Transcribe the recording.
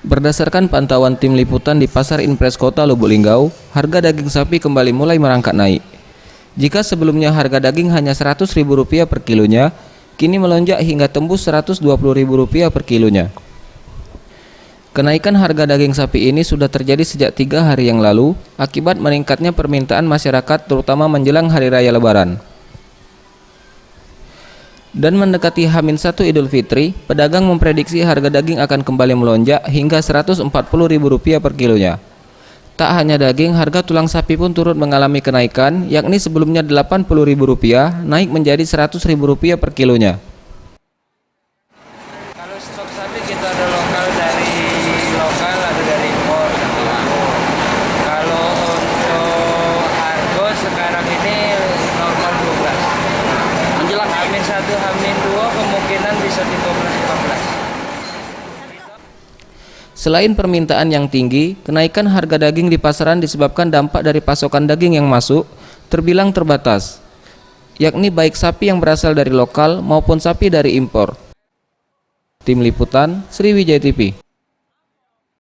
Berdasarkan pantauan tim liputan di Pasar Impres Kota Lubuk Linggau, harga daging sapi kembali mulai merangkak naik. Jika sebelumnya harga daging hanya Rp100.000 per kilonya, kini melonjak hingga tembus Rp120.000 per kilonya. Kenaikan harga daging sapi ini sudah terjadi sejak 3 hari yang lalu akibat meningkatnya permintaan masyarakat terutama menjelang Hari Raya Lebaran. Dan mendekati H-1 Idul Fitri, pedagang memprediksi harga daging akan kembali melonjak hingga Rp140.000 per kilonya. Tak hanya daging, harga tulang sapi pun turut mengalami kenaikan, yakni sebelumnya Rp80.000 naik menjadi Rp100.000 per kilonya. Kalau stok sapi kita ada lokal dari lokal, ada dari impor. Kalau untuk harga sekarang ini normal 12. Menjelang H-1, H-2 kemungkinan bisa 13-14. Selain permintaan yang tinggi, kenaikan harga daging di pasaran disebabkan dampak dari pasokan daging yang masuk terbilang terbatas, yakni baik sapi yang berasal dari lokal maupun sapi dari impor. Tim Liputan, Sriwijaya TV.